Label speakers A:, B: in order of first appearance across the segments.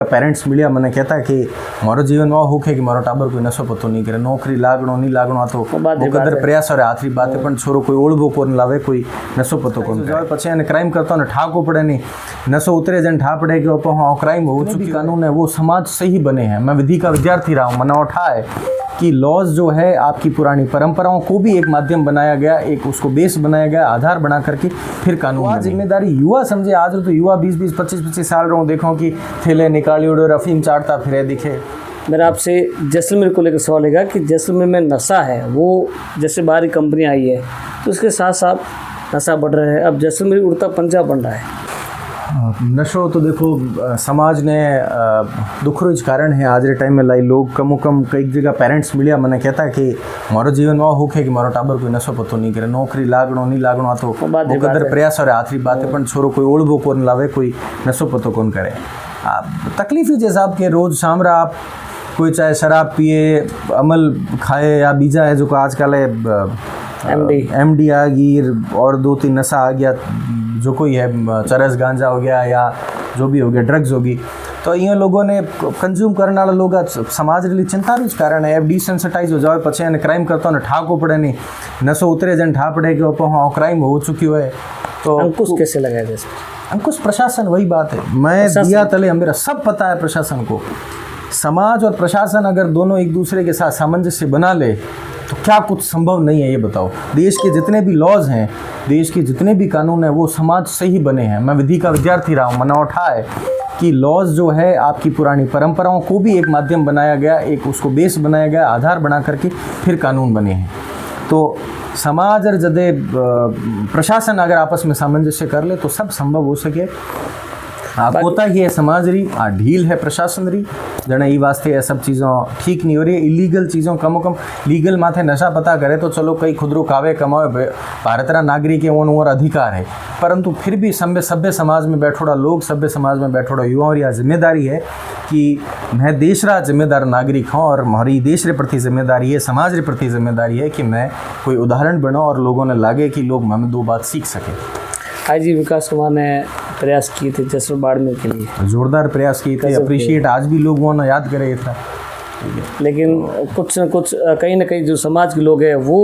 A: Parents media मैंने कहता है कि मारो जीवन में हो कि मारो टाबर कोई नशो पतो नहीं करे, नौकरी लागणो नहीं लागणो आ तो कदर प्रयास और आखिरी बात है, पण छोरो कोई ओळबो कोन लावे, कोई नशो पतो कोन करे, पछी एने क्राइम करतो ने ठाको पड़े नहीं, नशो उतरे जन ठा पड़े कि हाँ क्राइम हो चुकी कानून है वो समाज से ही बने हैं। मैं विधि का विद्यार्थी रहा हूँ, मैंने उठा है कि लॉज जो है आपकी पुरानी परंपराओं को भी एक माध्यम बनाया गया, एक उसको बेस बनाया गया, आधार बना करके फिर कानून जिम्मेदारी युवा समझे। आज तो युवा 20-20 25-25 साल रहो, देखो कि थैले निकाली उड़ो अफीम चाटता फिरे दिखे।
B: मेरा आपसे जैसलमेर को लेकर सवाल है कि जैसलमेर में नशा है, वो जैसे बाहरी कंपनी आई है तो उसके साथ साथ नशा बढ़ रहा है, अब जैसलमेर उड़ता पंजाब बन रहा है।
A: नशो तो देखो समाज ने दुखरो कारण है आज के टाइम में लाई लोग कमो कम कई जगह पेरेंट्स मीडिया मैंने कहता है कि मारो जीवन में हो कि मारो टाबर कोई नशो पतो नहीं करे, नौकरी लागणो नहीं लागणो आ तो कदर प्रयास और आखिरी बात है, पण छोरो कोई ओळबो कोन लावे, कोई नशो पतो कोन करे। तकलीफ ही जैसा आपके रोज शाम रा आप कोई चाहे शराब पिए, अमल खाए या बीजा है जो आजकल एमडी आ गई और 2-3 नशा आ गया, जो कोई है चरस गांजा हो गया या जो भी हो गया ड्रग्स होगी, तो इन लोगों ने कंज्यूम करने वाला लोग समाज के लिए चिंतारू कारण है। डिसेंसिटाइज हो जाए पछे एने क्राइम करता ने ठाको पड़े नहीं, नशो उतरे जन ठा पड़े कि हाँ क्राइम हो चुकी है। तो
B: अंकुश कैसे लगाया जाए?
A: अंकुश प्रशासन, वही बात है, मैं दिया तले मेरा सब पता है प्रशासन को। समाज और प्रशासन अगर दोनों एक दूसरे के साथ सामंजस्य बना ले तो क्या कुछ संभव नहीं है, ये बताओ। देश के जितने भी लॉज हैं, देश के जितने भी कानून हैं वो समाज से ही बने हैं। मैं विधि का विद्यार्थी रहा हूँ, मैंने उठा है कि लॉज जो है आपकी पुरानी परंपराओं को भी एक माध्यम बनाया गया, एक उसको बेस बनाया गया, आधार बना करके फिर कानून बने हैं। तो समाज और जदे प्रशासन अगर आपस में सामंजस्य कर ले तो सब संभव हो सके। आप होता ही है समाज री ढील है प्रशासन री, जने ये वास्ते ये सब चीज़ों ठीक नहीं हो रही है। इलीगल चीज़ों कम कम लीगल माथे नशा पता करे तो चलो कई खुदरो कावे कमावे, भारत रा नागरिक है और अधिकार है, परंतु फिर भी सभ्य समाज में बैठोड़ा लोग, सभ्य समाज में बैठोड़ा युवाओं की जिम्मेदारी है कि मैं देश रा जिम्मेदार नागरिक हूँ और हमारी देश के प्रति जिम्मेदारी है, समाज के प्रति जिम्मेदारी है कि मैं कोई उदाहरण बनाऊँ और लोगों ने लगे कि लोग हमें 2 बात सीख सके।
B: IG विकास कुमार ने प्रयास किए थे जैसलमेर बाड़मेर के लिए,
A: जोरदार प्रयास किए थे, अप्रिशिएट आज भी लोगों ने याद करे था।
B: लेकिन कुछ न कुछ कहीं ना कहीं जो समाज के लोग हैं वो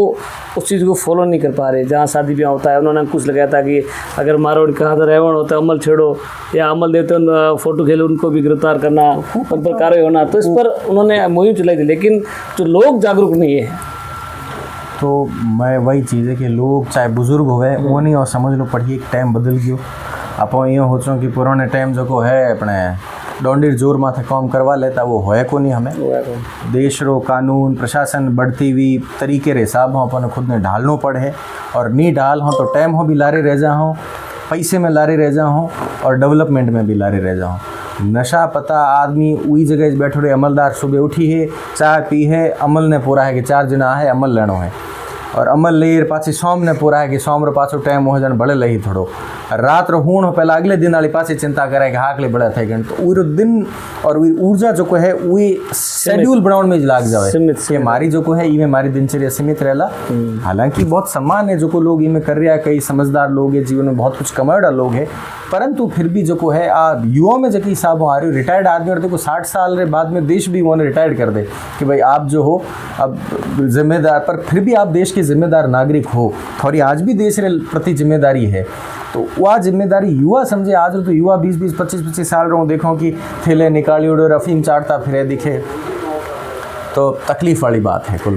B: उस चीज़ को फॉलो नहीं कर पा रहे। जहाँ शादी ब्याह होता है उन्होंने कुछ लगाया था कि अगर मारवाड़ी कहा था रेवण होता है अमल छेड़ो, या अमल देते फोटो खेलो उनको भी गिरफ्तार करना, उन पर कार्रवाई होना, तो इस पर उन्होंने मुहिम चलाई थी, लेकिन जो लोग जागरूक नहीं है।
A: तो मैं वही चीज़ है कि लोग चाहे बुजुर्ग होवे वो नहीं, और समझ लो पढ़िए टाइम बदल गयो। आप यूँ हो कि पुराने टाइम जो को है अपने डोंडीर जोर माथे काम करवा लेता वो है को नहीं। हमें देश रो कानून प्रशासन बढ़ती हुई तरीके रे हिसाब हो अपन खुद ने ढालनो पड़े, और नहीं ढाल हो तो टाइम हो भी लारे रह जा हो, पैसे में लारे रह जा हो और डेवलपमेंट में भी लारे रह जा हो। नशा पता आदमी वही जगह बैठो रहे, अमलदार सुबह उठी है चाय पी है, अमल ने पूरा है कि 4 जना है अमल लेनो है, और अमल ले पाछी सोम ने पूरा है कि सोम रो पाछो टाइम हो जन भले लही थोड़ो, रात रो हूण पहला अगले दिन वाली पाछी चिंता करे कि हाकले बड़ा थे गण, तो वो दिन और वो ऊर्जा जो को है वो शेड्यूल बनाने में लाग जाए कि मारी जो को है इमें मारी दिनचर्या सीमित रहला। हालांकि बहुत सम्मान है जो को लोग इमें कर रहा है, कई समझदार लोग है, जीवन में बहुत कुछ कमाड़ा लोग है, परंतु फिर भी जो को है युवाओं में जो कि हिसाब आ रही रिटायर्ड आदमी और देखो 60 साल के बाद में देश भी उन्होंने रिटायर्ड कर दे कि भाई आप जो हो अब जिम्मेदार, पर फिर भी आप देश के जिम्मेदार नागरिक हो, थोड़ी आज भी देश के प्रति जिम्मेदारी है। तो वह जिम्मेदारी युवा समझे। आज तो युवा 20-20 25-25 साल रहो, देखो कि थैले निकाली उड़ो अफीम चाटता फिरे दिखे, तो तकलीफ वाली बात है कुल।